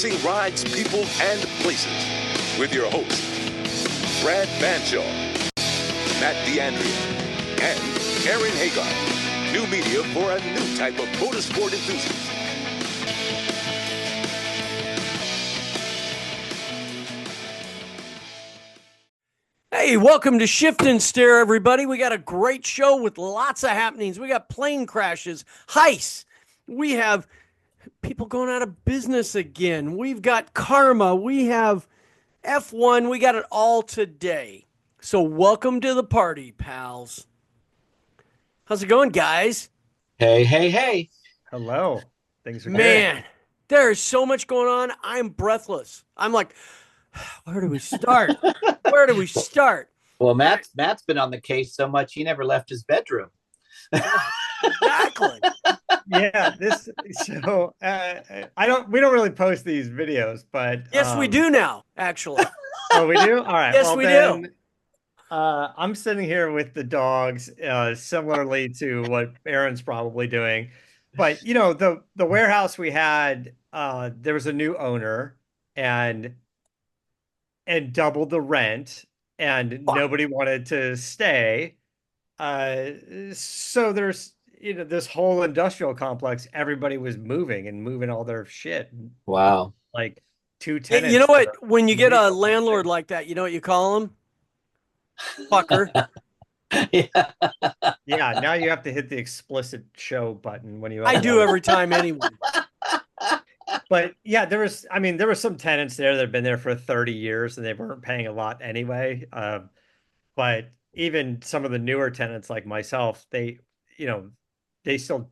racing rides, people, and places. With your hosts, Brad Banshaw, Matt DeAndrea, and Aaron Hagar. New media for a new type of motorsport enthusiast. Hey, welcome to Shift and Steer, everybody. We got a great show with lots of happenings. We got plane crashes, heists. We have people going out of business again. We've got karma. We have F1. We got it all today. So welcome to the party, pals. How's it going, guys? Hey, hey, hey. Hello. Things are Man, there's so much going on. I'm breathless. I'm like, where do we start? Where do we start? Well, Matt's been on the case so much he never left his bedroom. Exactly. Yeah, we don't really post these videos, but Yes, we do now, actually. Oh, we do? All right. Yes, well, we then, do. I'm sitting here with the dogs, similarly to what Aaron's probably doing. But you know, the warehouse we had, there was a new owner and doubled the rent, and nobody wanted to stay. So there's this whole industrial complex, everybody was moving all their shit. Wow. Like two tenants. You know what? When you get a landlord like that, you know what you call him? Fucker. Yeah. Yeah, now you have to hit the explicit show button when you I do every time anyway. But yeah, there were some tenants there that have been there for 30 years and they weren't paying a lot anyway. But even some of the newer tenants like myself, they still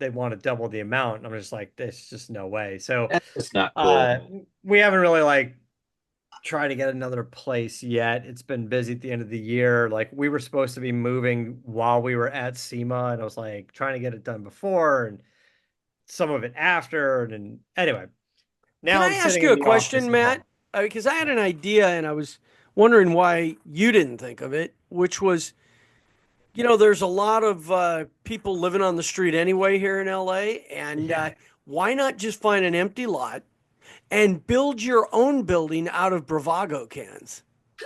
they want to double the amount. And I'm just like, there's just no way. So it's not cool. We haven't really tried to get another place yet. It's been busy at the end of the year. Like we were supposed to be moving while we were at SEMA, and I was like trying to get it done before and some of it after. And anyway, now Can I ask you a question, Matt? Because I had an idea and I was wondering why you didn't think of it, which was, there's a lot of people living on the street anyway here in LA. And why not just find an empty lot and build your own building out of Bravago cans?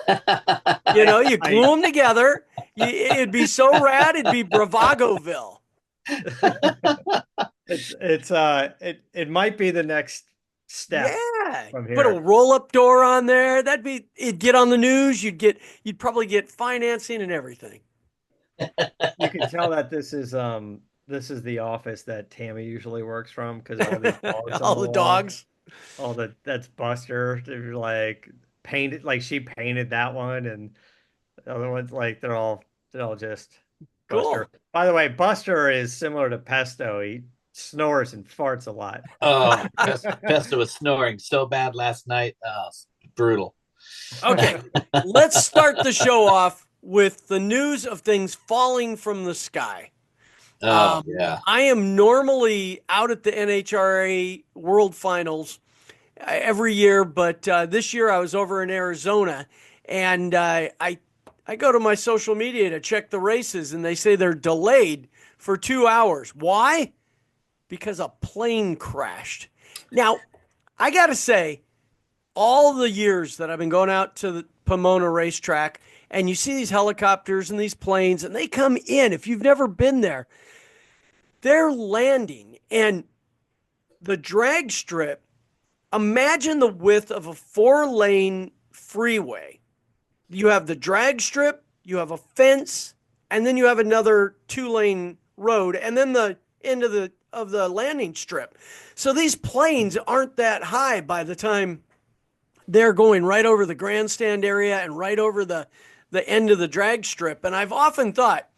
You glue them together. It'd be so rad. It'd be Bravagoville. It might be the next step. Yeah, put a roll-up door on there. It'd get on the news. You'd probably get financing and everything. You can tell that this is the office that Tammy usually works from, because all these dogs all the dogs. That's Buster. They're like painted, like she painted that one, and the other ones they're all just cool. Buster. By the way, Buster is similar to Pesto. He snores and farts a lot. Oh, Pesto was snoring so bad last night. Brutal. Okay, let's start the show off with the news of things falling from the sky. Yeah. I am normally out at the NHRA World Finals every year, but this year I was over in Arizona, and I go to my social media to check the races, and they say they're delayed for 2 hours. Why? Because a plane crashed. Now, I got to say, all the years that I've been going out to the Pomona racetrack, and you see these helicopters and these planes, and they come in. If you've never been there, they're landing. And the drag strip, imagine the width of a 4-lane freeway. You have the drag strip, you have a fence, and then you have another 2-lane road, and then the end of the landing strip. So these planes aren't that high by the time they're going right over the grandstand area and right over the end of the drag strip. And I've often thought,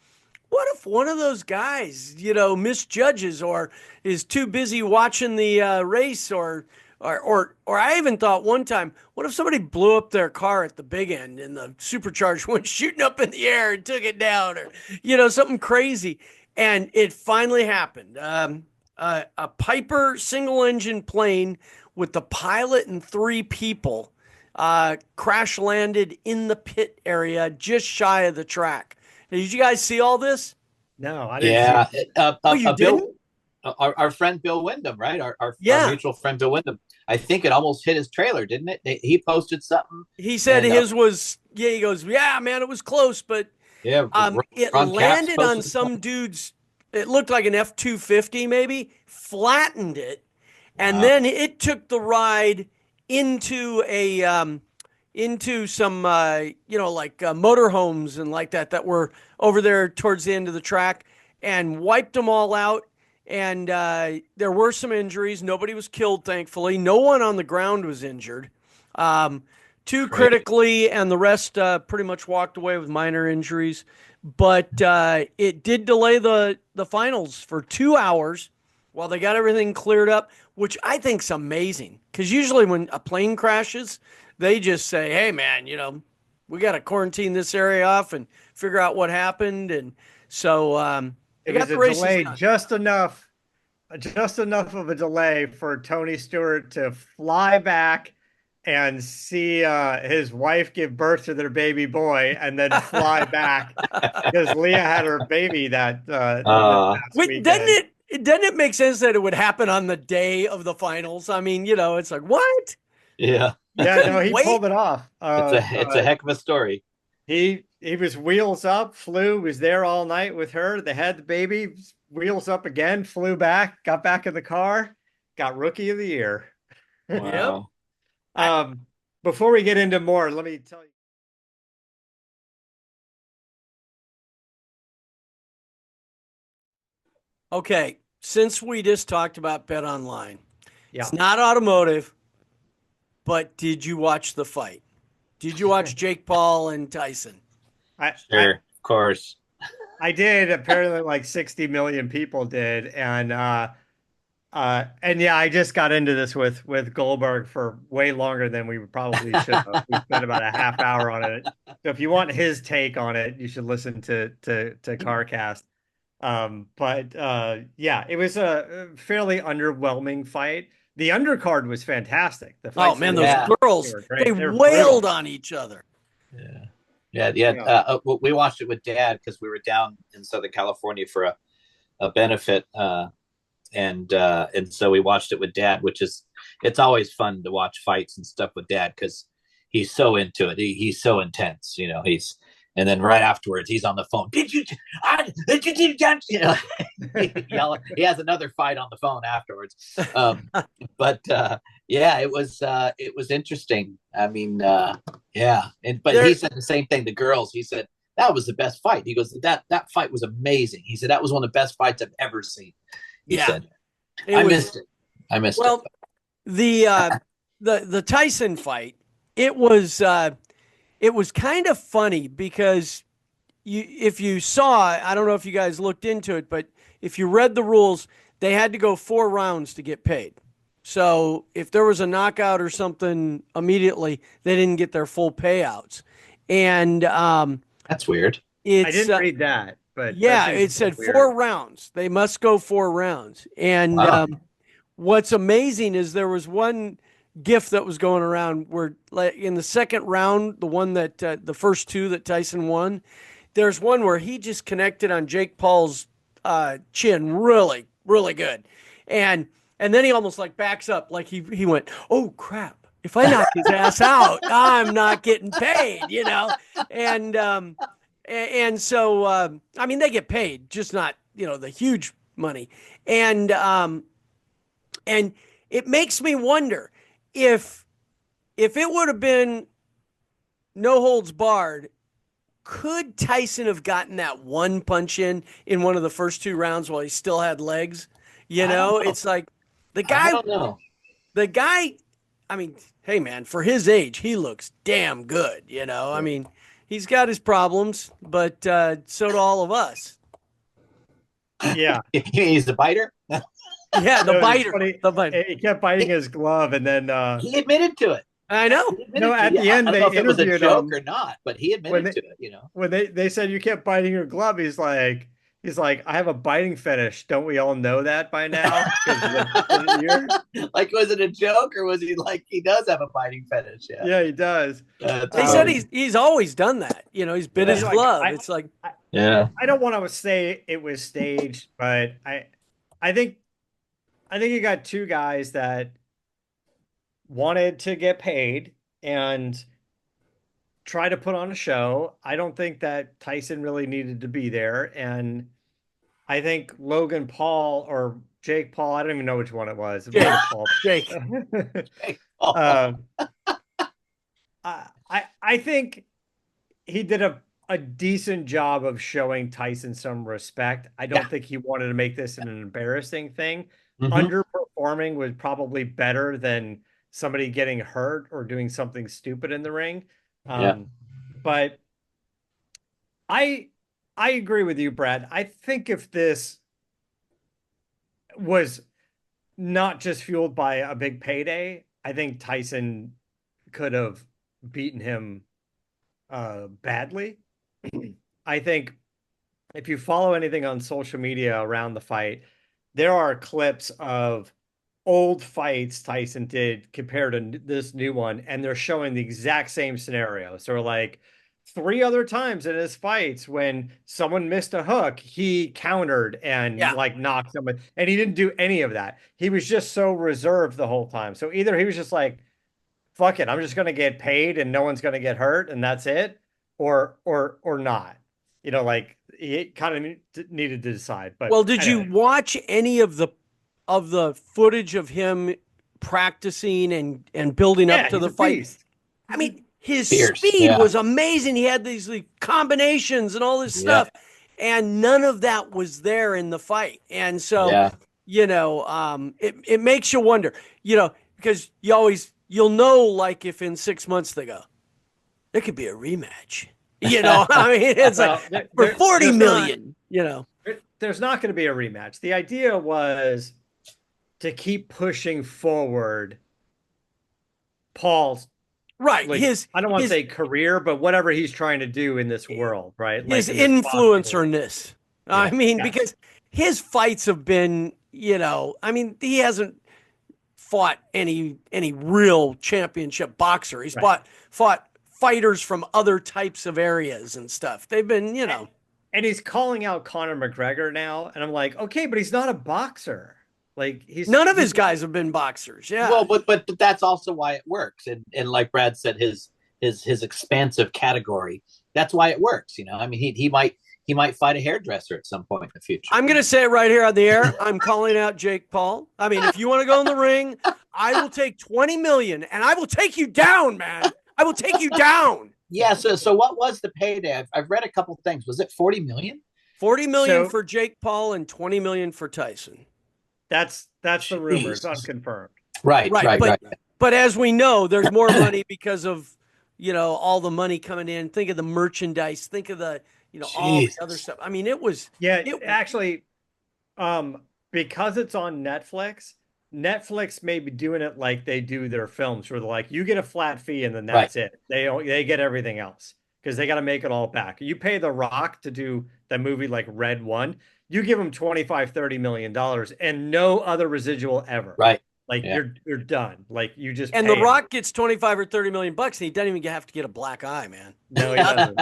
what if one of those guys, misjudges or is too busy watching the race, or I even thought one time, what if somebody blew up their car at the big end and the supercharger went shooting up in the air and took it down, or something crazy. And it finally happened. A Piper single-engine plane with the pilot and 3 people crash landed in the pit area just shy of the track. Did you guys see all this? No, I didn't. Yeah. You didn't? Our friend Bill Wyndham, right? Our Yeah. mutual friend Bill Wyndham I think it almost hit his trailer, didn't it? He posted something. He said And, his was, yeah, he goes, yeah, man, it was close, but yeah, it Ron Capps landed on posted some dude's, it looked like an F-250 maybe, flattened it, and Wow. then it took the ride into into some like motorhomes and like that were over there towards the end of the track, and wiped them all out. And there were some injuries. Nobody was killed, thankfully. No one on the ground was injured. Um, Two Great. critically, and the rest pretty much walked away with minor injuries. But it did delay the finals for 2 hours while they got everything cleared up, which I think's amazing. Because usually when a plane crashes, they just say, "Hey, man, we got to quarantine this area off and figure out what happened." And so It they was got the a races delay, done. just enough of a delay for Tony Stewart to fly back and see his wife give birth to their baby boy, and then fly back because Leah had her baby that this past Wait, weekend. doesn't it make sense that it would happen on the day of the finals? I mean, it's like, what? Yeah. You Yeah, no, couldn't he wait? pulled it off. It's a heck of a story. He was wheels up, was there all night with her. They had the baby, wheels up again, flew back, got back in the car, got Rookie of the Year. Yep. Wow. Um, Before we get into more, let me tell you. Okay, since we just talked about Bet Online, Yeah. it's not automotive, but did you watch the fight? Did you watch Jake Paul and Tyson? I, Sure, of course. I did. Apparently, like 60 million people did, and yeah, I just got into this with Goldberg for way longer than we probably should have. We spent about a half hour on it. So if you want his take on it, you should listen to CarCast. But yeah, it was a fairly underwhelming fight. The undercard was fantastic. The Oh fights man, that those Yeah. girls, were they great. They were wailed brutal. on each other. Yeah. Yeah. Yeah. We watched it with Dad because we were down in Southern California for a benefit. And so we watched it with Dad, it's always fun to watch fights and stuff with Dad because he's so into it. He's so intense, and then right afterwards he's on the phone. Did you he has another fight on the phone afterwards. But yeah, it was interesting. I mean, yeah, but he said the same thing. The girls, he said that was the best fight. He goes, that fight was amazing. He said that was one of the best fights I've ever seen. He said, I missed it. Well, the Tyson fight, it was kind of funny because if you saw, I don't know if you guys looked into it, but if you read the rules, they had to go 4 rounds to get paid. So if there was a knockout or something immediately, they didn't get their full payouts. And That's weird. I didn't read that, but yeah, that it seems said weird. 4 rounds. They must go 4 rounds. And Wow. what's amazing is there was one GIF that was going around where, like, in the second round, the one that the first two that Tyson won, there's one where he just connected on Jake Paul's chin, really, really good, and then he almost like backs up, like he went, "Oh crap! If I knock his ass out, I'm not getting paid," and so I mean they get paid, just not the huge money, and it makes me wonder if it would have been no holds barred, could Tyson have gotten that one punch in one of the first 2 rounds while he still had legs? I don't know. It's like the I guy, don't know. the guy. I mean, hey man, for his age, he looks damn good. I mean, he's got his problems, but so do all of us. Yeah. He's the biter. Yeah, the No, it's biter. funny. The biter. He kept biting his glove, and then He admitted to it. I know. at the end I don't they know if it was a interviewed joke him or not, but he when admitted they to it. when they said you kept biting your glove. He's like, I have a biting fetish. Don't we all know that by now? Like, was it a joke or was he like he does have a biting fetish? Yeah, Yeah, he does. They said he's always done that. He's bit his glove. It's like, yeah. I don't want to say it was staged, but I think you got two guys that wanted to get paid and try to put on a show. I don't think that Tyson really needed to be there. And I think Logan Paul or Jake Paul, I don't even know which one it was. One of the Paul. Jake. Um, I think he did a decent job of showing Tyson some respect. I don't think he wanted to make this an embarrassing thing. Underperforming was probably better than somebody getting hurt or doing something stupid in the ring. But I agree with you, Brad. I think if this was not just fueled by a big payday, I think Tyson could have beaten him badly. I think if you follow anything on social media around the fight, there are clips of old fights Tyson did compared to this new one, and they're showing the exact same scenario. So like 3 other times in his fights when someone missed a hook, he countered and like knocked someone, and he didn't do any of that. He was just so reserved the whole time. So either he was just like, fuck it, I'm just going to get paid and no one's going to get hurt and that's it, or not. You know, like he kind of needed to decide. But well, did you watch any of the footage of him practicing and building up to the fight? Beast. I mean, his speed was amazing. He had these combinations and all this stuff, and none of that was there in the fight. And so, you know, it makes you wonder, you know, because you'll know, like, if in 6 months they go, there could be a rematch. You know, I mean, it's like for 40 million, you know. There's not going to be a rematch. The idea was to keep pushing forward Paul's right. Like, I don't want to say career, but whatever he's trying to do in this world, right? His like influencerness. I mean, because his fights have been, you know, I mean, he hasn't fought any real championship boxer. He's fought fighters from other types of areas and stuff. They've been, you know. And he's calling out Conor McGregor now, and I'm like, okay, but he's not a boxer. Like none of his guys have been boxers. Yeah. Well, but that's also why it works. And like Brad said, his expansive category, that's why it works. You know, I mean, he might fight a hairdresser at some point in the future. I'm going to say it right here on the air. I'm calling out Jake Paul. I mean, if you want to go in the ring, I will take 20 million and I will take you down, man. I will take you down. Yeah. So what was the payday? I've read a couple things. Was it 40 million? 40 million for Jake Paul and 20 million for Tyson. That's the rumor. It's unconfirmed. Right. But as we know, there's more money because of, you know, all the money coming in. Think of the merchandise. Think of the, you know, all the other stuff. I mean, it was actually because it's on Netflix. Netflix may be doing it like they do their films, where they're like, you get a flat fee and then that's it. They get everything else because they got to make it all back. You pay The Rock to do the movie like Red One. You give him $25-30 million and no other residual ever. Right. Like you're done. Like you just and The Rock gets 25 or 30 million bucks and he doesn't even have to get a black eye, man. No, he doesn't.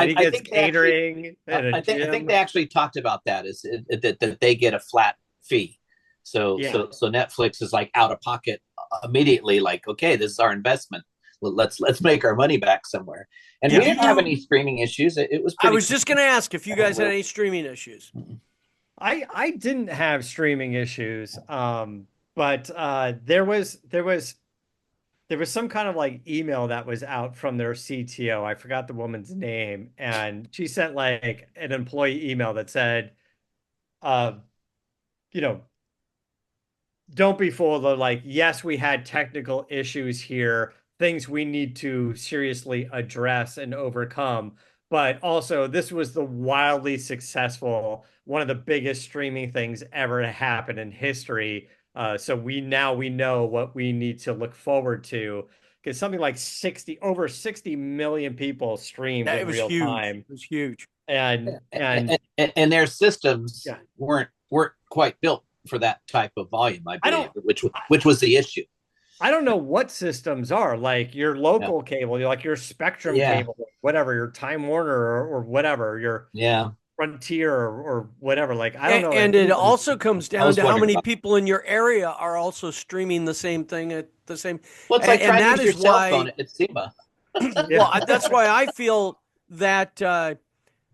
He gets catering. I think they actually talked about that is that they get a flat fee. So Netflix is like out of pocket immediately. Like, okay, this is our investment. Let's make our money back somewhere. And we didn't have any streaming issues. It was. I was just going to ask if you guys had any streaming issues. I didn't have streaming issues, but there was some kind of like email that was out from their CTO. I forgot the woman's name, and she sent like an employee email that said, you know, don't be fooled. Like, yes, we had technical issues here, things we need to seriously address and overcome. But also, this was the wildly successful, one of the biggest streaming things ever to happen in history. So we know what we need to look forward to, because something like over 60 million people streamed in real time. It was huge. And their systems weren't quite built for that type of volume, I believe, which was the issue. I don't know what systems are like your local cable, like your Spectrum cable, whatever, your Time Warner or whatever, Frontier or whatever. Like, I don't know. And it also comes down to how many about- people in your area are also streaming the same thing at the same. Well, it's like and trying to that use your is cell why. phone at SEMA. Well, that's why I feel that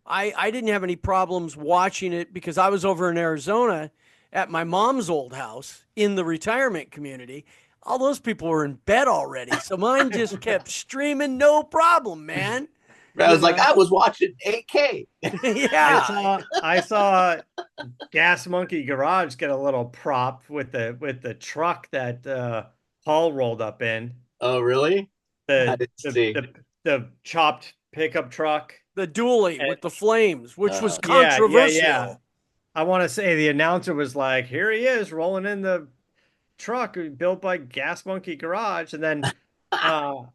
I didn't have any problems watching it because I was over in Arizona at my mom's old house in the retirement community. All those people were in bed already, so mine just kept streaming, no problem, man. I was like, I was watching 8K. Yeah, I saw Gas Monkey Garage get a little prop with the truck that Paul rolled up in. Oh, really? I The didn't see. the chopped pickup truck. the dually with the flames, which was Yeah. controversial. I want to say the announcer was like, "Here he is rolling in the truck built by Gas Monkey Garage," and then I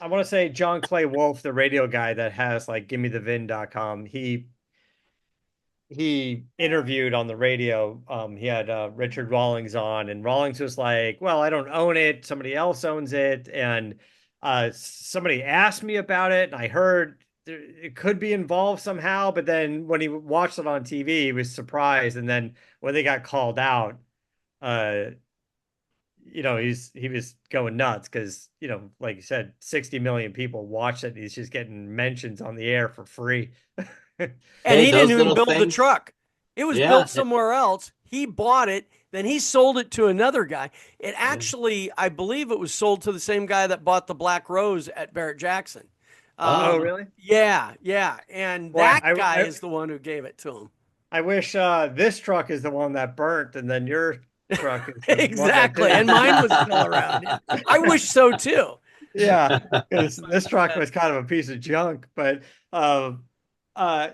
want to say John Clay Wolf, the radio guy that has like GimmeTheVin.com, he interviewed on the radio. He had Richard Rawlings on, and Rawlings was like, "Well, I don't own it. Somebody else owns it." And somebody asked me about it, and I heard it could be involved somehow. But then when he watched it on TV, he was surprised. And then when they got called out, uh, he was going nuts because, like you said, 60 million people watched it. And he's just getting mentions on the air for free. And he didn't even little build the things. truck. It was built somewhere else. He bought it, then he sold it to another guy. It actually, I believe it was sold to the same guy that bought the Black Rose at Barrett Jackson. Oh, really? Yeah. And Well, that I- guy I- is the one who gave it to him. I wish this truck is the one that burnt, and then your truck is the one that Exactly. didn't. And mine was still around. Yeah. I wish so too. Yeah, because this truck was kind of a piece of junk. But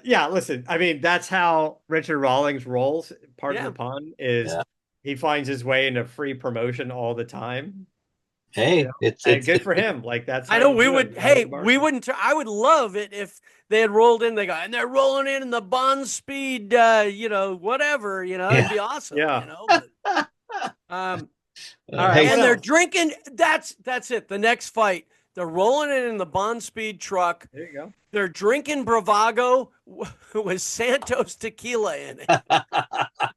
yeah, listen, I mean, that's how Richard Rawlings rolls. Pardon the pun, is he finds his way into free promotion all the time. Hey, it's good for him. Like, that's I how know you we do would. it. Hey, we wouldn't. I would love it if they had rolled in. They go and they're rolling in the Bond Speed. Whatever. It'd be awesome. Yeah. But, all right, and they're drinking. That's it. The next fight, they're rolling in the Bond Speed truck. There you go. They're drinking Bravago with Santos Tequila in it.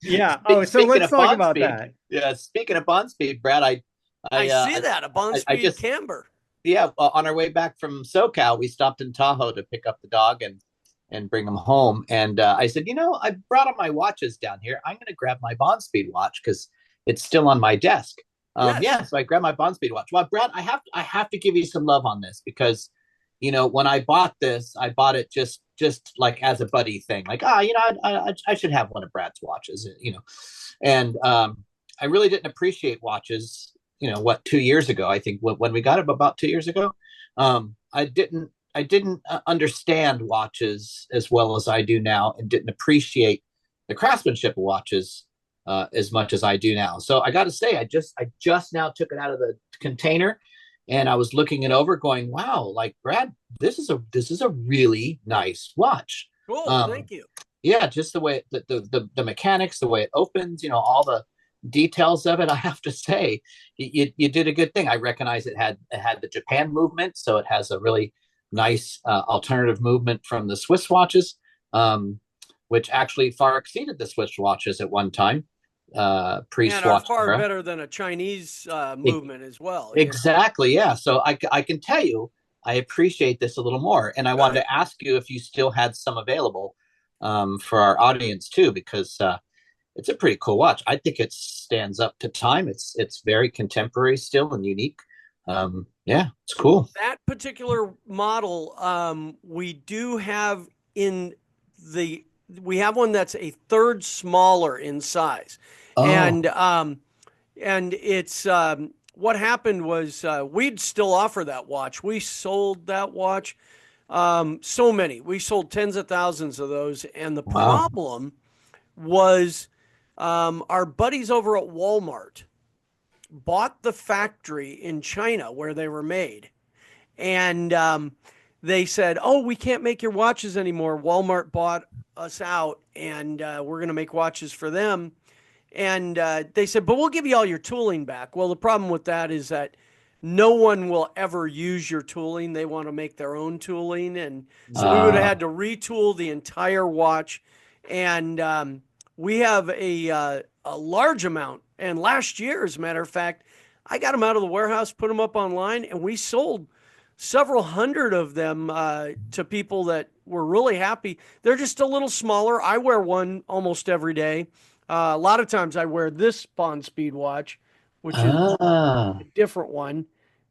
Yeah. Oh, so let's talk about that. Yeah. Speaking of Bond Speed, Brad, I see that a Bond Speed camber. Yeah, on our way back from SoCal, we stopped in Tahoe to pick up the dog and bring him home. And I said, I brought all my watches down here. I'm going to grab my Bond Speed watch because it's still on my desk. Yes. So I grabbed my Bond Speed watch. Well, Brad, I have to give you some love on this because, when I bought this, I bought it just like as a buddy thing. Like, I should have one of Brad's watches, And I really didn't appreciate watches. 2 years ago, I think when we got it about 2 years ago, I didn't understand watches as well as I do now, and didn't appreciate the craftsmanship of watches as much as I do now. So I got to say, I just now took it out of the container, and I was looking it over, going, "Wow, like Brad, this is a really nice watch." Cool, thank you. Yeah, just the way the mechanics, the way it opens, all the details of it. I have to say, you did a good thing. I recognize it had the Japan movement, so it has a really nice alternative movement from the Swiss watches, which actually far exceeded the Swiss watches at one time. Pre-Swatch far era. Better than a Chinese movement as well. Exactly, yeah. So I can tell you, I appreciate this a little more, and I wanted to ask you if you still had some available for our audience too, because it's a pretty cool watch. I think it stands up to time. It's very contemporary still and unique. Yeah, it's cool. That particular model, we do have we have one that's a third smaller in size. And it's what happened was we'd still offer that watch. We sold that watch so many. We sold tens of thousands of those, and the problem was our buddies over at Walmart bought the factory in China where they were made, and they said, "Oh, we can't make your watches anymore." Walmart bought us out, and we're going to make watches for them. And they said, "But we'll give you all your tooling back." Well, the problem with that is that no one will ever use your tooling. They want to make their own tooling. And so we would have had to retool the entire watch. And we have a large amount. And last year, as a matter of fact, I got them out of the warehouse, put them up online, and we sold several hundred of them to people that were really happy. They're just a little smaller. I wear one almost every day. A lot of times I wear this Bond Speed watch, which is a different one.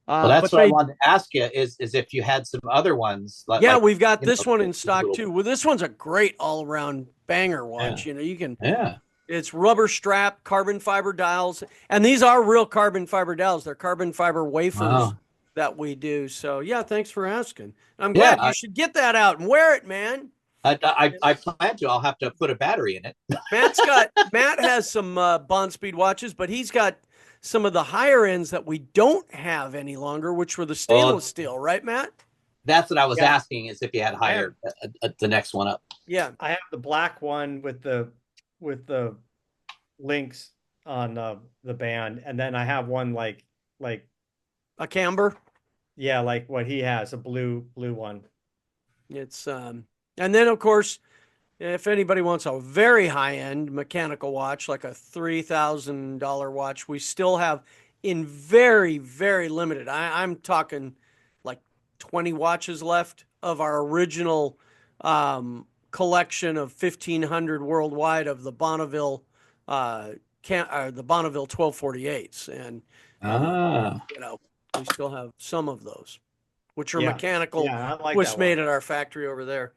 Well, that's what I wanted to ask you is if you had some other ones. Yeah, we've got this one in stock too. Well, this one's a great all-around banger watch. You know, you can. Yeah. It's rubber strap, carbon fiber dials, and these are real carbon fiber dials. They're carbon fiber wafers that we do. So yeah, thanks for asking. I'm glad you should get that out and wear it, man. I plan to. I'll have to put a battery in it. Matt has some Bond Speed watches, but he's got some of the higher ends that we don't have any longer, which were the stainless steel, right, Matt? That's what I was asking, is if you had higher the next one up. Yeah, I have the black one with the links on the band, and then I have one like a camber. Yeah, like what he has, a blue one. It's and then of course, if anybody wants a very high-end mechanical watch, like a $3,000 watch, we still have in very, very limited. I'm talking like 20 watches left of our original collection of 1,500 worldwide of the Bonneville the Bonneville 1248s, and you know, we still have some of those, which are mechanical, which made at our factory over there.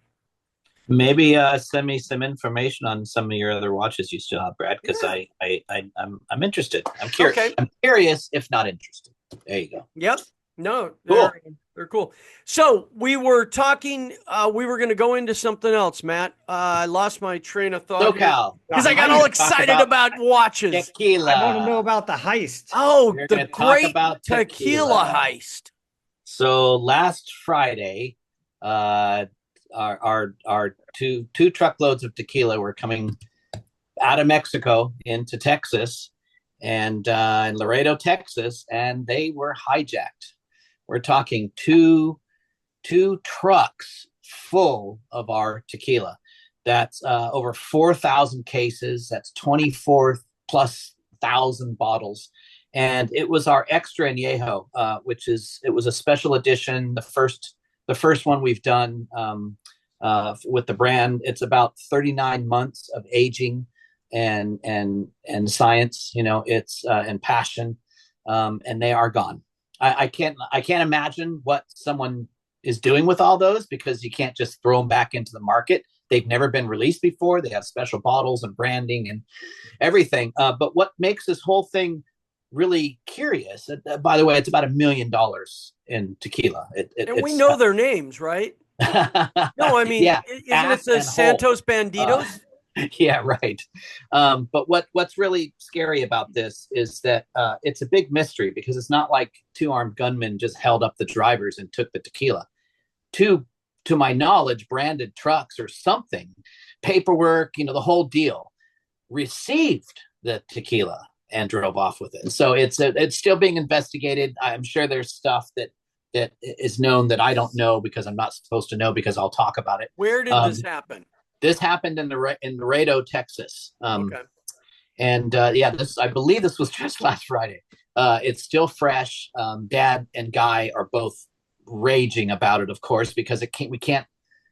Maybe send me some information on some of your other watches you still have, Brad, because I'm interested. I'm curious. Okay. I'm curious, if not interested. There you go. Yep. No, cool. They're cool. So we were talking. We were going to go into something else, Matt. I lost my train of thought because I got all excited about watches. Tequila. I want to know about the heist. Oh, the great tequila heist. So last Friday, our two truckloads of tequila were coming out of Mexico into Texas and in Laredo, Texas, and they were hijacked. We're talking two trucks full of our tequila. That's over 4,000 cases. That's 24 plus thousand bottles. And it was our extra añejo, it was a special edition. The first one we've done with the brand. It's about 39 months of aging and science, you know, it's and passion, and they are gone. I can't imagine what someone is doing with all those, because you can't just throw them back into the market. They've never been released before. They have special bottles and branding and everything. But what makes this whole thing really curious, by the way, it's about $1 million in tequala. And we know their names, right? No, I mean, isn't it the Santos Banditos? Yeah, right. But what's really scary about this is that it's a big mystery, because it's not like two armed gunmen just held up the drivers and took the tequila. To my knowledge, branded trucks or something, paperwork, you know, the whole deal, received the tequila and drove off with it. So it's still being investigated. I'm sure there's stuff that is known that I don't know, because I'm not supposed to know, because I'll talk about it. Where did this happen? This happened in Laredo, Texas. Okay. And I believe this was just last Friday. It's still fresh. Dad and Guy are both raging about it, of course, because we can't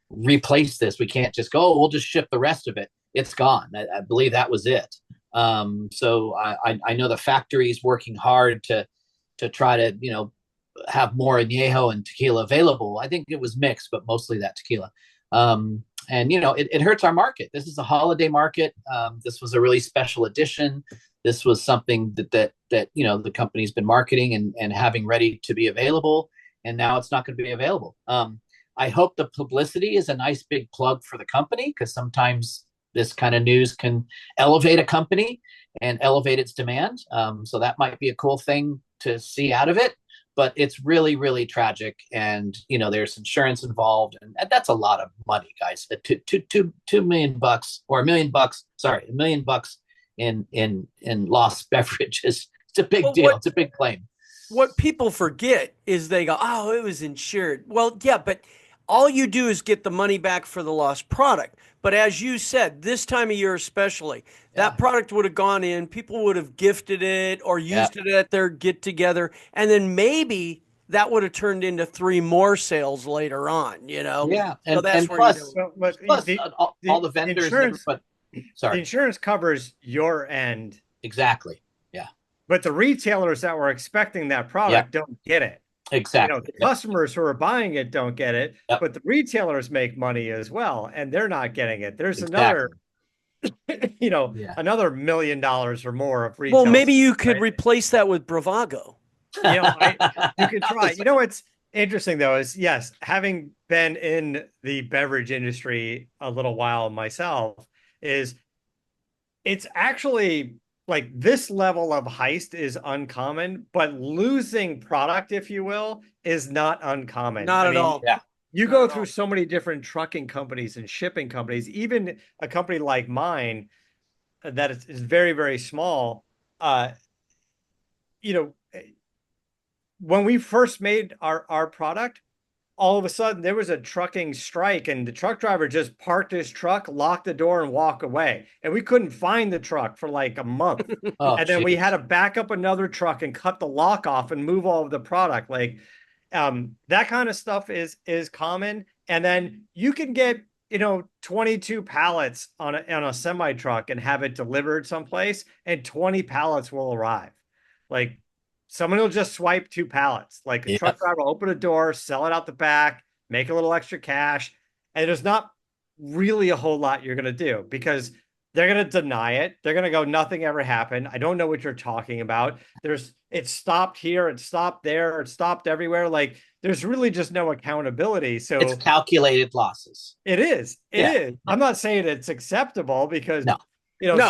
replace this. We can't just go, oh, we'll just ship the rest of it. It's gone. I believe that was it. So I know the factory is working hard to try to, you know, have more añejo and tequila available. I think it was mixed, but mostly that tequila. And, you know, it hurts our market. This is a holiday market. This was a really special edition. This was something that you know, the company's been marketing and having ready to be available. And now it's not going to be available. I hope the publicity is a nice big plug for the company, because sometimes this kind of news can elevate a company and elevate its demand. So that might be a cool thing to see out of it. But it's really, really tragic, and you know, there's insurance involved, and that's a lot of money, guys. $2 million or $1 million. Sorry, $1 million in lost beverages. It's a big deal. It's a big claim. what people forget is they go, oh, it was insured. Well, yeah, but all you do is get the money back for the lost product. But as you said, this time of year especially, that product would have gone in, people would have gifted it or used it at their get together, and then maybe that would have turned into 3 more sales later on, Yeah, So that's and where you plus, do. Well, but all the vendors and insurance, everybody. the Sorry, insurance covers your end, exactly. Yeah, but the retailers that were expecting that product don't get it. exactly. The customers who are buying it don't get it, Yep. but the retailers make money as well, and they're not getting it. There's Exactly. another $1 million or more of retail. Well, maybe you could right? replace that with Bravago. You could try. You know what's interesting though is yes, having been in the beverage industry a little while myself, is it's actually like this level of heist is uncommon, but losing product, if you will, is not uncommon. Not at all. Yeah. You go through so many different trucking companies and shipping companies, even a company like mine that is very, very small. You know, when we first made our product, all of a sudden there was a trucking strike and the truck driver just parked his truck, locked the door and walked away. And we couldn't find the truck for like a month. And then we had to back up another truck and cut the lock off and move all of the product. Like that kind of stuff is common. And then you can get 22 pallets on a semi truck and have it delivered someplace, and 20 pallets will arrive. Like someone will just swipe 2 pallets. Like a truck driver will open a door, sell it out the back, make a little extra cash. And there's not really a whole lot you're going to do because they're going to deny it. They're going to go, nothing ever happened. I don't know what you're talking about. It stopped here. It stopped there. It stopped everywhere. Like there's really just no accountability. So it's calculated losses. It is. It is. I'm not saying it's acceptable because, No.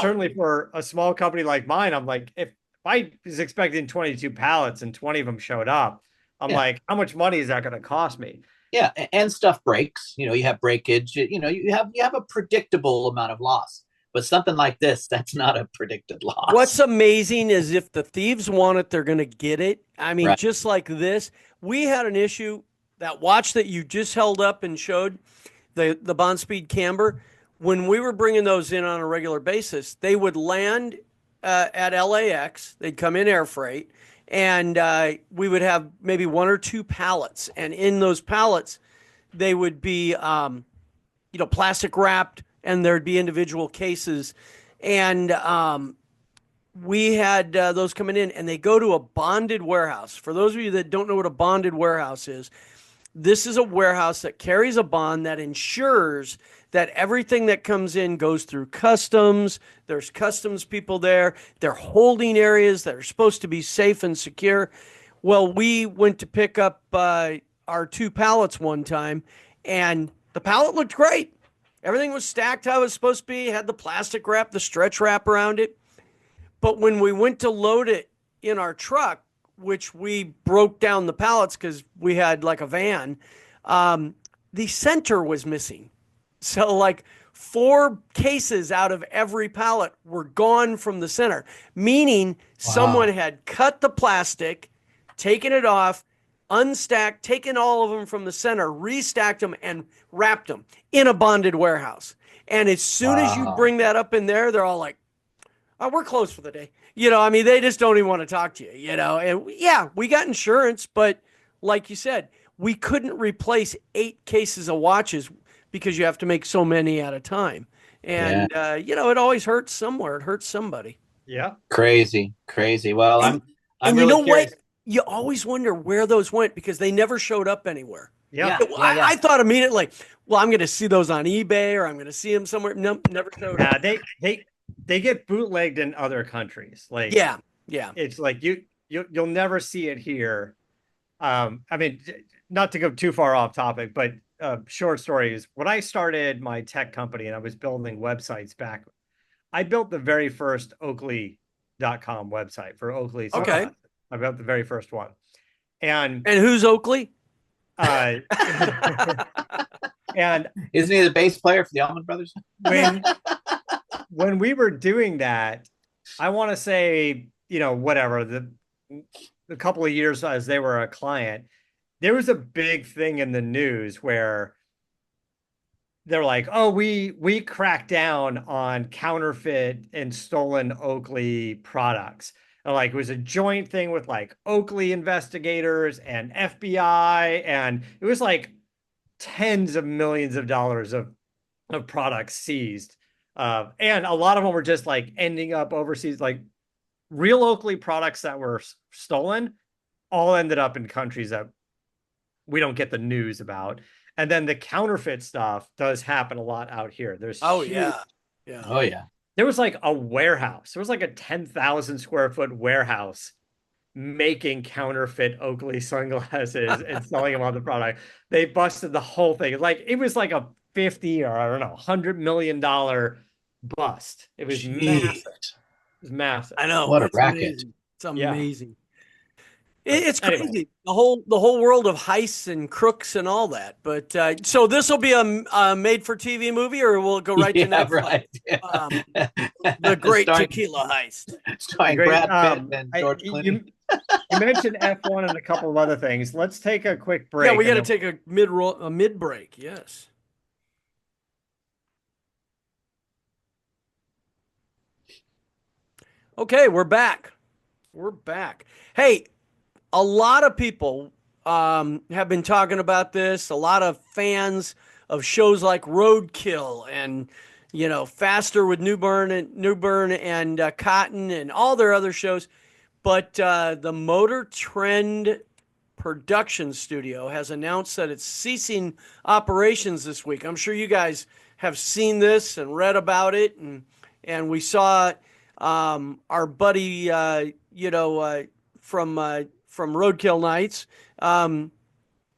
certainly for a small company like mine, I'm like, if I was expecting 22 pallets and 20 of them showed up, I'm like, how much money is that going to cost me? Yeah, and stuff breaks. You have breakage. You have a predictable amount of loss. But something like this, that's not a predicted loss. What's amazing is if the thieves want it, they're going to get it. I mean, Right. Just like this, we had an issue. That watch that you just held up and showed, the Bond Speed Camber, when we were bringing those in on a regular basis, they would land at LAX. They'd come in air freight, and we would have maybe 1 or 2 pallets. And in those pallets, they would be, plastic wrapped, and there'd be individual cases. And we had those coming in, and they go to a bonded warehouse. For those of you that don't know what a bonded warehouse is, this is a warehouse that carries a bond that ensures that everything that comes in goes through customs. There's customs people there. They're holding areas that are supposed to be safe and secure. Well, we went to pick up our 2 pallets one time, and the pallet looked great. Everything was stacked how it was supposed to be, had the plastic wrap, the stretch wrap around it. But when we went to load it in our truck, which we broke down the pallets because we had like a van, the center was missing. So like 4 cases out of every pallet were gone from the center, meaning someone had cut the plastic, taken it off, unstacked, taken all of them from the center, restacked them, and wrapped them in a bonded warehouse. And as soon as you bring that up in there, they're all like, oh, we're closed for the day. They just don't even want to talk to you, And yeah, we got insurance, but like you said, we couldn't replace 8 cases of watches because you have to make so many at a time. And, it always hurts somewhere. It hurts somebody. Yeah. Crazy. Well, I'm and really you know curious. what? You always wonder where those went because they never showed up anywhere. Yeah. I thought immediately, well, I'm going to see those on eBay or I'm going to see them somewhere. Nope, never showed up. They get bootlegged in other countries. Like, yeah. It's like you'll never see it here. I mean, not to go too far off topic, but short story is when I started my tech company and I was building websites back, I built the very first Oakley.com website for Oakley. Okay. I built the very first one. And who's Oakley? And Isn't he the bass player for the Allman Brothers? when we were doing that, I want to say, whatever, the a couple of years as they were a client, there was a big thing in the news where they're like, "Oh, we cracked down on counterfeit and stolen Oakley products." And like it was a joint thing with like Oakley investigators and FBI, and it was like tens of millions of dollars of products seized. And a lot of them were just like ending up overseas, like real Oakley products that were stolen all ended up in countries that we don't get the news about. And then the counterfeit stuff does happen a lot out here. There's Oh huge, yeah. Yeah. Oh yeah. there was like a warehouse. There was like a 10,000 square foot warehouse making counterfeit Oakley sunglasses and selling them on the product. They busted the whole thing. Like it was like a 50 or I don't know, $100 million bust. It was massive. It was massive. I know. What a It's racket. amazing. It's Yeah. amazing. But It's anyway. crazy. The whole world of heists and crooks and all that. But so this will be a made for TV movie, or will it go right to Yeah, Netflix? right. The Great Starring- Tequila Heist. Starring Great. Brad Pitt and George Clooney. You mentioned F1 and a couple of other things. Let's take a quick break. Yeah, we got and to then- take a mid break. Yes. Okay, we're back. We're back. Hey, a lot of people have been talking about this. A lot of fans of shows like Roadkill and Faster with Newburn and Cotton and all their other shows. But the MotorTrend production studio has announced that it's ceasing operations this week. I'm sure you guys have seen this and read about it, and we saw our buddy, from Roadkill Nights.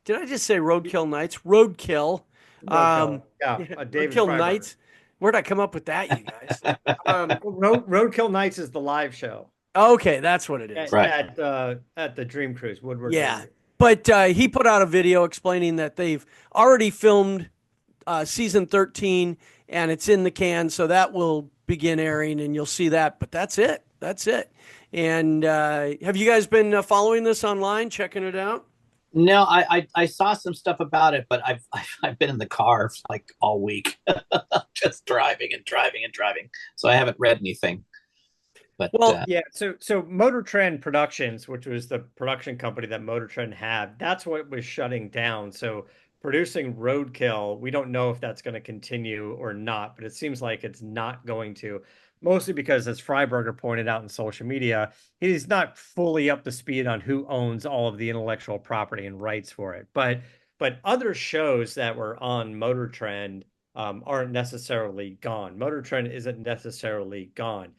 Did I just say Roadkill Nights? Roadkill. David Roadkill Freiberg. Nights. Where'd I come up with that, you guys? Roadkill Nights is the live show. Okay, that's what it is. Right. At the Dream Cruise, Woodward. Yeah. Dream. But he put out a video explaining that they've already filmed season 13 and it's in the can. So that will begin airing and you'll see that. But that's it. That's it. And have you guys been following this online, checking it out? No, I saw some stuff about it, but I've been in the car like all week, just driving and driving and driving. So I haven't read anything. But Well, Yeah, so MotorTrend Productions, which was the production company that MotorTrend had, that's what was shutting down. So producing Roadkill, we don't know if that's going to continue or not, but it seems like it's not going to. Mostly because, as Freiberger pointed out in social media, he's not fully up to speed on who owns all of the intellectual property and rights for it. But other shows that were on MotorTrend aren't necessarily gone. MotorTrend isn't necessarily gone.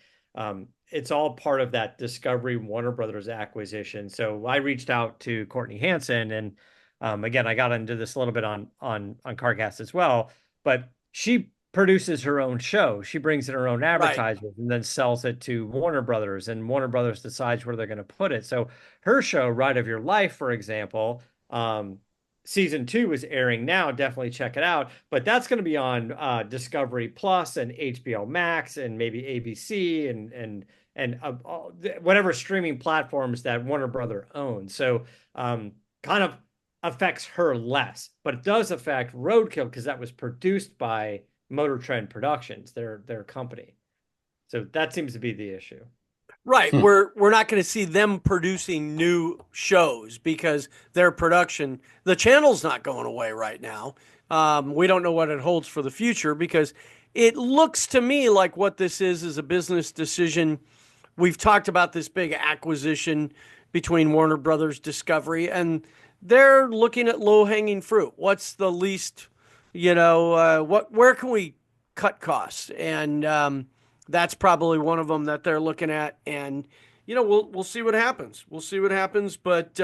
It's all part of that Discovery Warner Brothers acquisition. So I reached out to Courtney Hansen, and again, I got into this a little bit on CarCast as well. But she produces her own show. She brings in her own advertisers and then sells it to Warner Brothers, and Warner Brothers decides where they're going to put it. So her show, Ride of Your Life, for example, season 2 is airing now. Definitely check it out. But that's going to be on Discovery Plus and HBO Max and maybe ABC and whatever streaming platforms that Warner Brother owns. So kind of affects her less, but it does affect Roadkill because that was produced by MotorTrend Productions, their company. So that seems to be the issue. Right. We're not going to see them producing new shows because their production, the channel's not going away right now. We don't know what it holds for the future because it looks to me like what this is a business decision. We've talked about this big acquisition between Warner Brothers Discovery, and they're looking at low-hanging fruit. What's the least, where can we cut costs? And that's probably one of them that they're looking at. And, we'll see what happens. We'll see what happens. But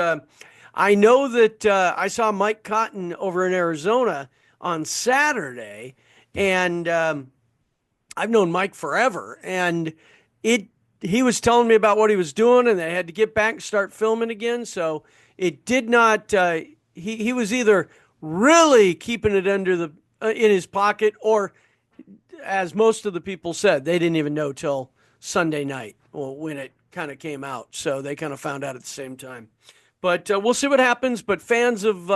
I know that I saw Mike Cotton over in Arizona on Saturday, and I've known Mike forever. And he was telling me about what he was doing, and they had to get back and start filming again. So it did not. He was either really keeping it in his pocket, or, as most of the people said, they didn't even know till Sunday night when it kind of came out, so they kind of found out at the same time. But we'll see what happens. But fans of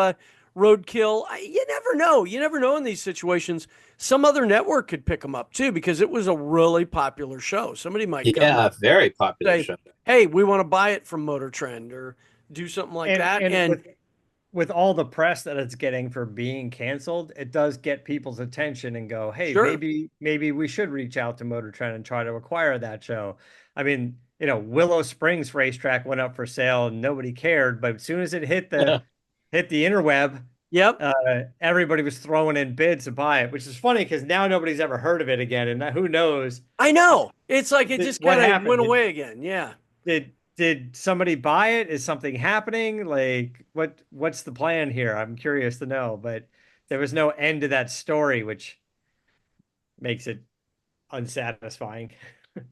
Roadkill, you never know. You never know in these situations. Some other network could pick them up too, because it was a really popular show. Somebody might come Yeah, very popular say, show. "Hey, we want to buy it from MotorTrend," or do something like that. And And with all the press that it's getting for being canceled, it does get people's attention and go, hey, sure, maybe we should reach out to MotorTrend and try to acquire that show. I mean, Willow Springs racetrack went up for sale and nobody cared, but as soon as it hit the interweb, yep. everybody was throwing in bids to buy it, which is funny because now nobody's ever heard of it again, and who knows I know. It's like it just what kind of happened. went away again. Yeah. Did somebody buy it? Is something happening? Like what's the plan here? I'm curious to know, but there was no end to that story, which makes it unsatisfying.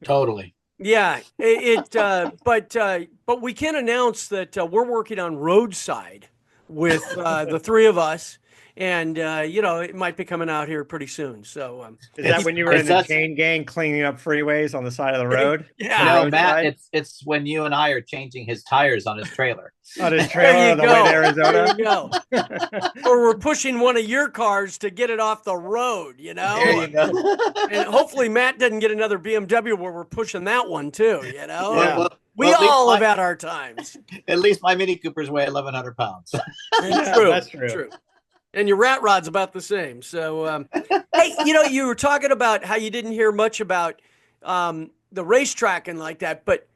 Totally. Yeah, but we can announce that we're working on Roadside with the three of us, and it might be coming out here pretty soon. So Is that when you were in the that's- chain gang cleaning up freeways on the side of the road? Yeah. No, Matt, it's when you and I are changing his tires on his trailer. On his There trailer you on the go. way to There Arizona? you go. Or we're pushing one of your cars to get it off the road, There you go. And hopefully Matt doesn't get another BMW where we're pushing that one too, Yeah. We all have had our times. At least my Mini Coopers weigh 1,100 pounds. True, that's true. And your rat rod's about the same. So, hey, you were talking about how you didn't hear much about the racetrack and like that, but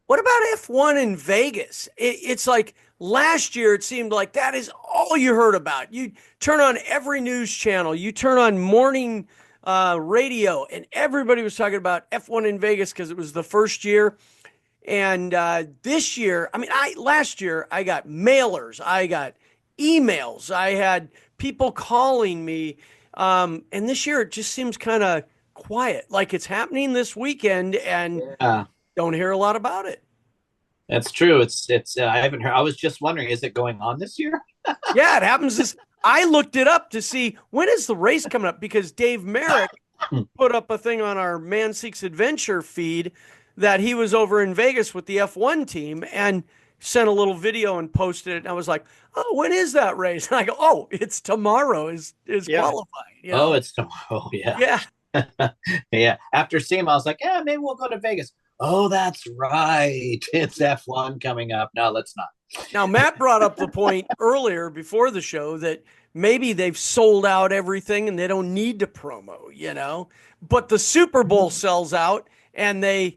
what about F1 in Vegas? It's like last year, it seemed like that is all you heard about. You turn on every news channel, you turn on morning radio, and everybody was talking about F1 in Vegas because it was the first year. And this year, last year, I got mailers, I got emails, I had people calling me. And this year, it just seems kind of quiet, like it's happening this weekend, and don't hear a lot about it. That's true. It's I haven't heard. I was just wondering, is it going on this year? Yeah, it happens. I looked it up to see when is the race coming up, because Dave Merrick put up a thing on our Man Seeks Adventure feed that he was over in Vegas with the F1 team and sent a little video and posted it. And I was like, oh, when is that race? And I go, oh, it's tomorrow is qualifying. Oh, it's tomorrow. Yeah. Yeah. Yeah. After SEMA, I was like, yeah, maybe we'll go to Vegas. Oh, that's right. It's F1 coming up. No, let's not. Now, Matt brought up the point earlier before the show that maybe they've sold out everything and they don't need to promo, but the Super Bowl sells out and they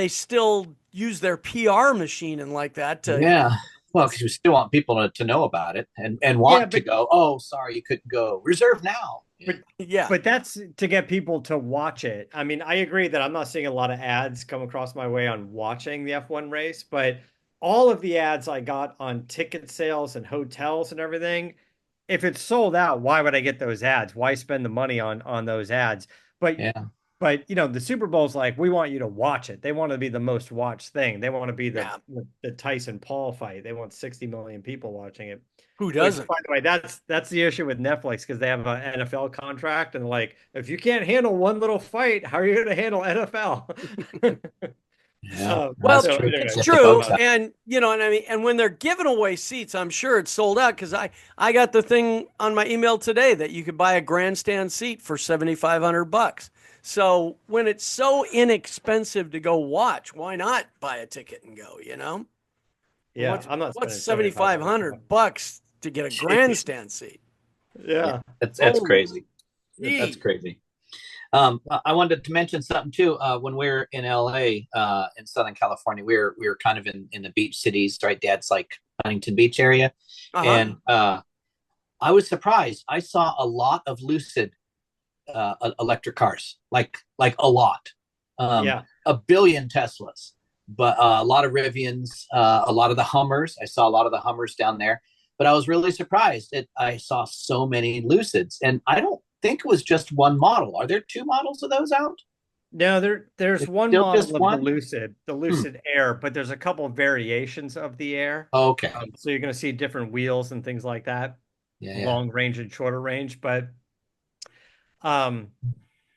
still use their PR machine and like that to. Yeah. Well, because we still want people to know about it and want to go, oh, sorry, you couldn't go. Reserve now. But that's to get people to watch it. I mean, I agree that I'm not seeing a lot of ads come across my way on watching the F1 race, but all of the ads I got on ticket sales and hotels and everything, if it's sold out, why would I get those ads? Why spend the money on those ads? But the Super Bowl's like, we want you to watch it. They want to be the most watched thing. They want to be the Tyson Paul fight. They want 60 million people watching it. Who doesn't? Which, by the way, that's the issue with Netflix, because they have an NFL contract, and like, if you can't handle one little fight, how are you going to handle NFL? Yeah. Well, true. it's true. And and when they're giving away seats, I'm sure it's sold out, because I got the thing on my email today that you could buy a grandstand seat for $7,500. So when it's so inexpensive to go watch, why not buy a ticket and go, Yeah, I'm not. What's $7,500 to get a grandstand seat? Yeah, that's crazy. That's crazy. I wanted to mention something too. When we were in LA, in Southern California, we were kind of in the beach cities, right? Dad's like Huntington Beach area, and I was surprised. I saw a lot of Lucid electric cars, like a lot. A billion Teslas, but a lot of Rivians, a lot of the Hummers. I saw a lot of the Hummers down there, but I was really surprised that I saw so many Lucids, and I don't think it was just one model. Are there two models of those out? No, there's one model of the Lucid Air, but there's a couple of variations of the Air. Okay. So you're going to see different wheels and things like that. Yeah. Long range and shorter range, but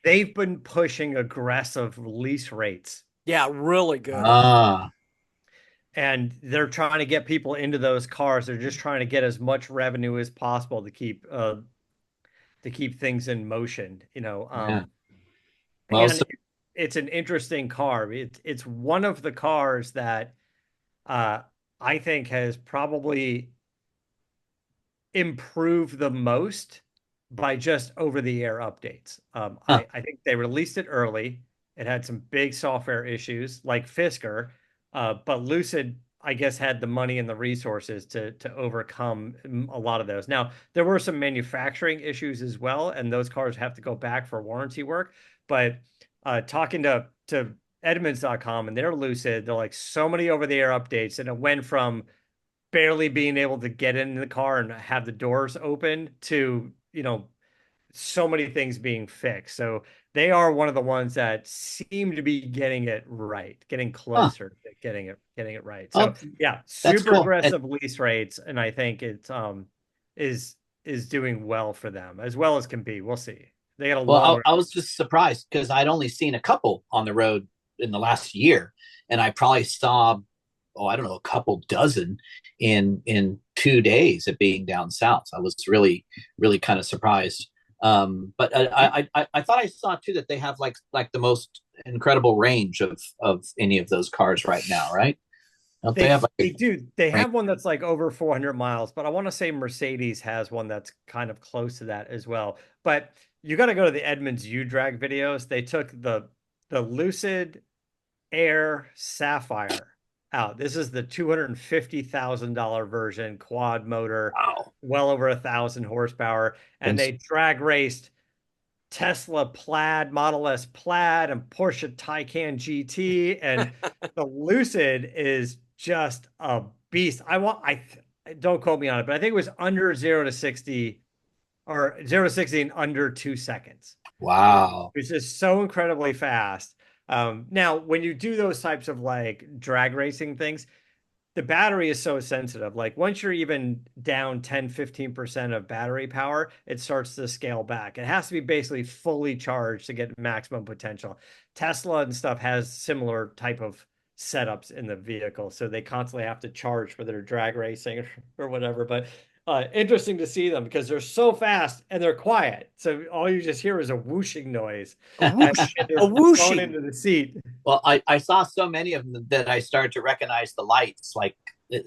they've been pushing aggressive lease rates Yeah, really good. Ah, And they're trying to get people into those cars. They're just trying to get as much revenue as possible to keep things in motion, yeah. Well, and so, it's an interesting car. It's one of the cars that uh, I think has probably improved the most by just over-the-air updates. huh. I think they released it early. It had some big software issues like Fisker, but Lucid, I guess, had the money and the resources to overcome a lot of those. Now, there were some manufacturing issues as well, and those cars have to go back for warranty work. But talking to Edmunds.com and their Lucid, they're like so many over-the-air updates, and it went from barely being able to get in the car and have the doors open to, so many things being fixed. So they are one of the ones that seem to be getting it right, getting Huh. closer to getting it right. So Oh, yeah, that's super cool. aggressive lease rates, and I think it's is is doing well for them as well as can be. We'll see. They got a long Well, way. I was just surprised because I'd only seen a couple on the road in the last year, and I probably saw, oh, I don't know, a couple dozen in 2 days of being down south. I was really kind of surprised. But I thought I saw too that they have like the most incredible range of any of those cars right now, right? Don't they They have like they do. They range? have one that's like over 400 miles, but I want to say Mercedes has one that's kind of close to that as well. But you got to go to the Edmunds U-Drag videos. They took the Lucid Air Sapphire out. This is the $250,000 version, quad motor, Wow. well over 1,000 horsepower, and they drag raced Tesla Plaid, Model S Plaid, and Porsche Taycan GT, and the Lucid is just a beast. I don't quote me on it, but I think it was under 0 to 60 or 0 to 60 in under 2 seconds, Wow. which is so incredibly fast. Now, when you do those types of like drag racing things, the battery is so sensitive. Like once you're even down 10-15% of battery power, it starts to scale back. It has to be basically fully charged to get maximum potential. Tesla and stuff has similar type of setups in the vehicle, so they constantly have to charge for their drag racing or whatever. But interesting to see them because they're so fast and they're quiet. So all you just hear is a whooshing noise. A whoosh, And they're a going whooshing. into the seat. Well, I saw so many of them that I started to recognize the lights, like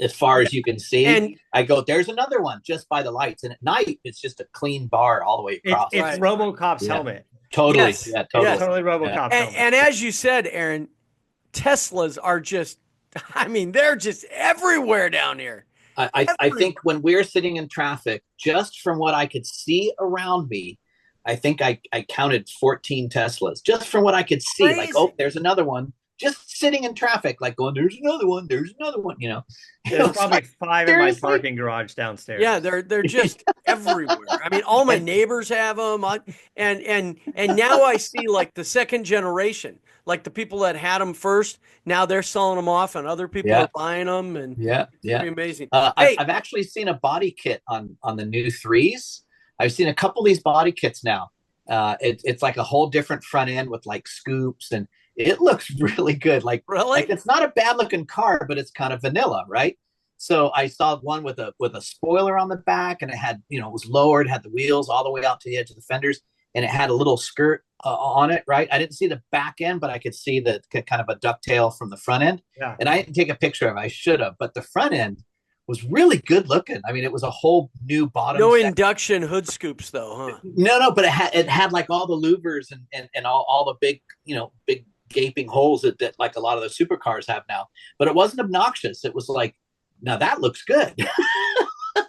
as far as you can see. And I go, there's another one just by the lights. And at night, it's just a clean bar all the way across. It's Right. RoboCop's Yeah. helmet. Totally. yes, Yeah, totally. yes. Totally Yeah. RoboCop's helmet. And as you said, Aaron, Teslas are just, I mean, they're just everywhere down here. I think when we're sitting in traffic, just from what I could see around me, I think I counted 14 Teslas just from what I could see. Like, Crazy. oh, there's another one. Just sitting in traffic, like going, there's another one, there's another one, you know. There's probably 5 in my seriously? parking garage downstairs. Yeah, they're just everywhere. I mean, all my neighbors have them, and now I see like the second generation, like the people that had them first. Now they're selling them off, and other people Yeah. are buying them, and Yeah, it's yeah. pretty amazing. I've Hey, actually seen a body kit on the new threes. I've seen a couple of these body kits now. It's like a whole different front end with like scoops, and it looks really good. Like really? it's not a bad looking car, but it's kind of vanilla, right? So I saw one with a spoiler on the back, and it had, it was lowered, had the wheels all the way out to the edge of the fenders, and it had a little skirt on it, right? I didn't see the back end, but I could see the kind of a ducktail from the front end. Yeah. And I didn't take a picture of it. I should have, but the front end was really good looking. I mean, it was a whole new bottom. No section. induction hood scoops though, huh? No, but it had like all the louvers and all the big, big gaping holes that like a lot of the supercars have now. But it wasn't obnoxious. It was like, now that looks good.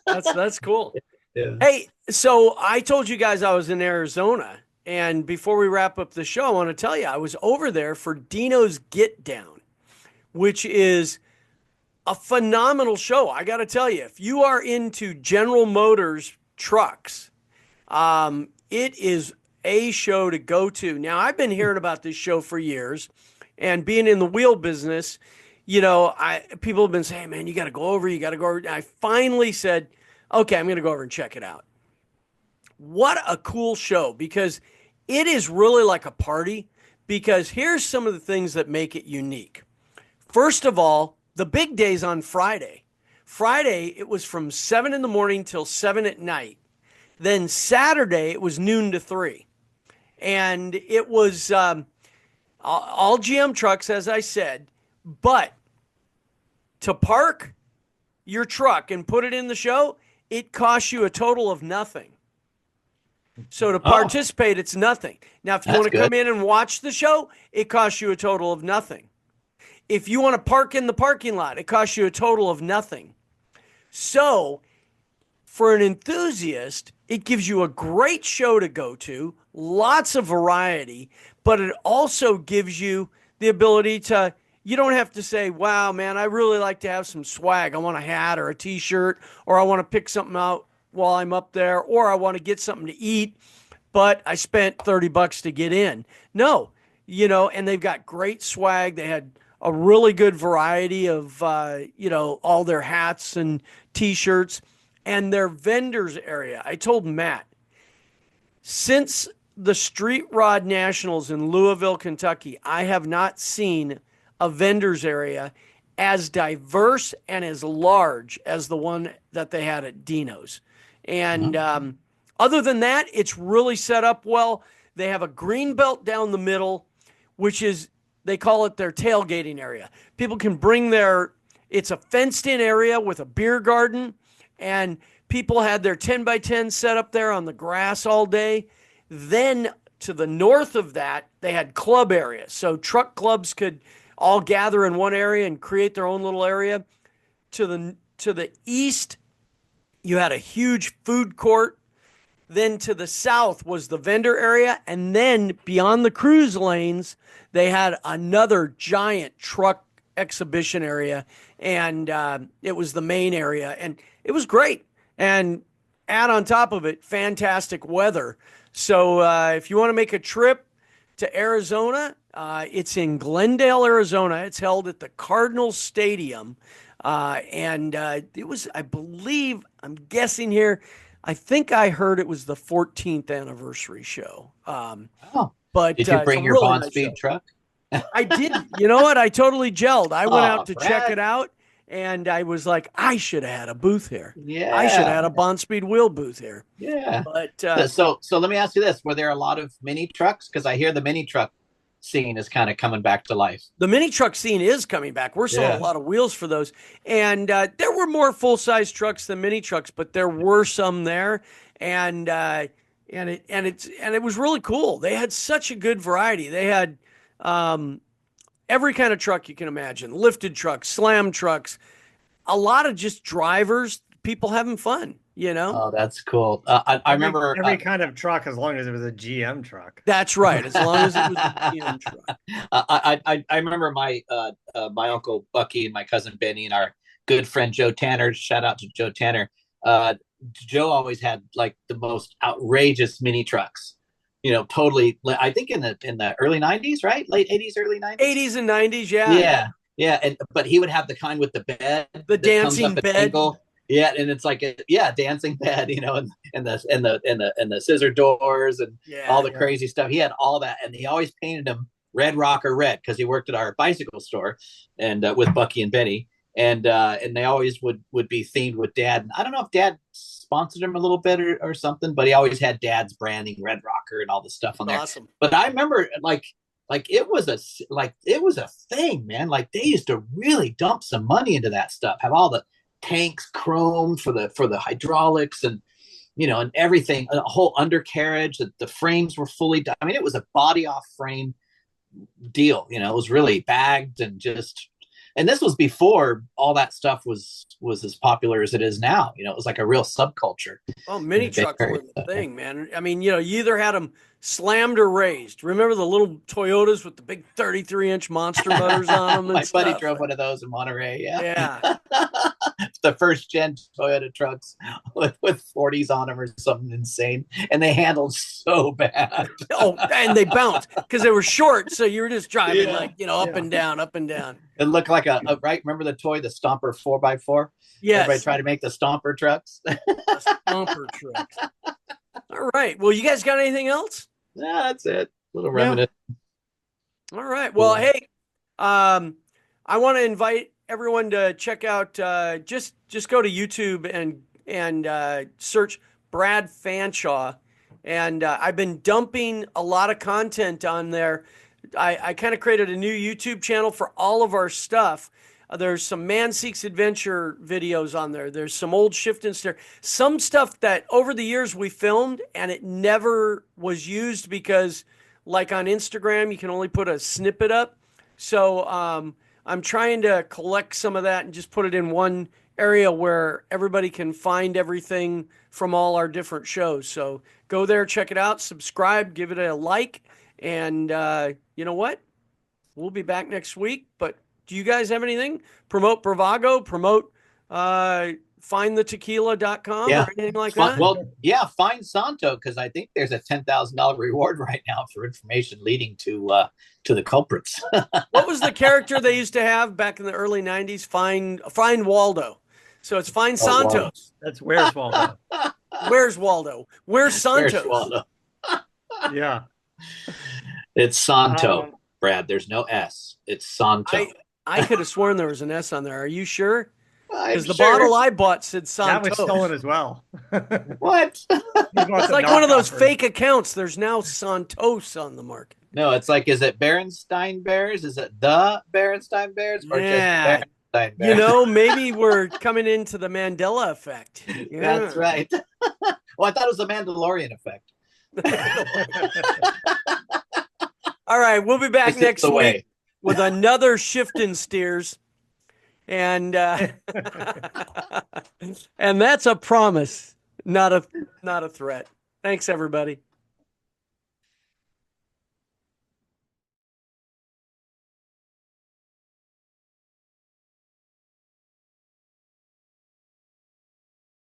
That's cool. Yeah. Hey, so I told you guys I was in Arizona, and before we wrap up the show, I want to tell you I was over there for Dino's Get Down, which is a phenomenal show. I got to tell you, if you are into General Motors trucks, it is a show to go to. Now, I've been hearing about this show for years, and being in the wheel business, people have been saying, man, you got to go over, you got to go over. I finally said, okay, I'm going to go over and check it out. What a cool show, because it is really like a party, because here's some of the things that make it unique. First of all, the big day's on Friday. Friday, it was from 7 in the morning till 7 at night. Then Saturday, it was noon to 3. And it was all GM trucks, as I said. But to park your truck and put it in the show, it costs you a total of nothing. So to participate, it's nothing. Now, if you want to come in and watch the show, it costs you a total of nothing. If you want to park in the parking lot, it costs you a total of nothing. So for an enthusiast, it gives you a great show to go to, lots of variety, but it also gives you the ability to, you don't have to say, wow, man, I really like to have some swag. I want a hat or a t-shirt, or I want to pick something out while I'm up there, or I want to get something to eat, but I spent $30 to get in. No, and they've got great swag. They had a really good variety of, all their hats and t-shirts and their vendors area. I told Matt, since the Street Rod Nationals in Louisville, Kentucky, I have not seen a vendors area as diverse and as large as the one that they had at Dino's. And other than that, it's really set up well. They have a green belt down the middle, which is, they call it their tailgating area. People can bring it's a fenced in area with a beer garden, and people had their 10 by 10 set up there on the grass all day. Then to the north of that, they had club areas. So truck clubs could all gather in one area and create their own little area. To the east, you had a huge food court. Then to the south was the vendor area. And then beyond the cruise lanes, they had another giant truck exhibition area. And it was the main area. And it was great. And add on top of it, fantastic weather. So if you want to make a trip to Arizona, it's in Glendale, Arizona. It's held at the Cardinals Stadium. And it was, I believe, I'm guessing here, I think I heard it was the 14th anniversary show. But did you bring your really Bond nice Speed truck? I did. You know what? I totally gelled. I went out to Brad. check it out, and I was like, I should have had a booth here. Yeah, I should have had a Bond Speed wheel booth here. Yeah. But so let me ask you this: were there a lot of mini trucks? Because I hear the mini truck scene is kind of coming back to life. The mini truck scene is coming back. We're selling a lot of wheels for those, and there were more full size trucks than mini trucks, but there were some there, and it was really cool. They had such a good variety. They had every kind of truck you can imagine: lifted trucks, slam trucks, a lot of just drivers, people having fun. Oh, that's cool. I remember every kind of truck, as long as it was a GM truck. That's right, as long as it was a GM truck. I remember my my uncle Bucky and my cousin Benny and our good friend Joe Tanner. Shout out to Joe Tanner. Joe always had like the most outrageous mini trucks. Totally. I think in the early 90s, right? Late 80s, early 90s. 80s and 90s, yeah. Yeah. But he would have the kind with the bed, the dancing bed. Yeah, and it's like dancing bed, and the scissor doors and all the crazy stuff. He had all that, and he always painted them Red Rocker red because he worked at our bicycle store and with Bucky and Benny, and they always would be themed with Dad. And I don't know if Dad sponsored him a little bit or something, but he always had Dad's branding, Red Rocker, and all the stuff on there. Awesome. But I remember like it was a thing, man. Like they used to really dump some money into that stuff. Have all the tanks chromed for the hydraulics and and everything, a whole undercarriage. The frames were fully done. I mean, it was a body off frame deal. It was really bagged and this was before all that stuff was as popular as it is now. It was like a real subculture. Oh, mini trucks were the thing, man. I mean, you either had them slammed or raised. Remember the little Toyotas with the big 33-inch monster motors on them? My buddy drove one of those in Monterey. Yeah. The first gen Toyota trucks with 40s on them or something insane. And they handled so bad. Oh, and they bounced because they were short. So you were just driving up and down, up and down. It looked like a right. Remember the toy, the Stomper 4x4? Yes. Everybody tried to make the Stomper trucks. Stomper trucks. All right. Well, you guys got anything else? Yeah, that's it. A little reminiscent. All right. Well, Cool. hey, I want to invite everyone to check out. Just go to YouTube and search Brad Fanshaw, and I've been dumping a lot of content on there. I kind of created a new YouTube channel for all of our stuff. There's some Man Seeks Adventure videos on there. There's some old shift and steer, some stuff that over the years we filmed and it never was used because, like on Instagram, you can only put a snippet up. So I'm trying to collect some of that and just put it in one area where everybody can find everything from all our different shows. So go there, check it out, subscribe, give it a like, and you know what? We'll be back next week. But do you guys have anything? Promote Bravago, promote findthetequila.com Yeah. or anything like that? Well, yeah, find Santo, because I think there's a $10,000 reward right now for information leading to the culprits. What was the character they used to have back in the early 90s? Find Waldo. So it's Find Santos. That's Where's Waldo? Where's Waldo? Where's Santos? Where's Waldo? Yeah. It's Santo, Brad. There's no S. It's Santo. I could have sworn there was an S on there. Are you sure? Because the sure. bottle I bought said That Santos. was stolen as well. What? It's like one of those fake accounts. There's now Santos on the market. No, it's like, is it Berenstain Bears? Is it the Berenstain Bears? Or Yeah. just Berenstain Bears? You know, maybe we're coming into the Mandela effect. Yeah. That's right. Well, I thought it was the Mandalorian effect. All right, we'll be back This is next the week way. with another Shifting Steers. And and that's a promise, not a threat. Thanks, everybody.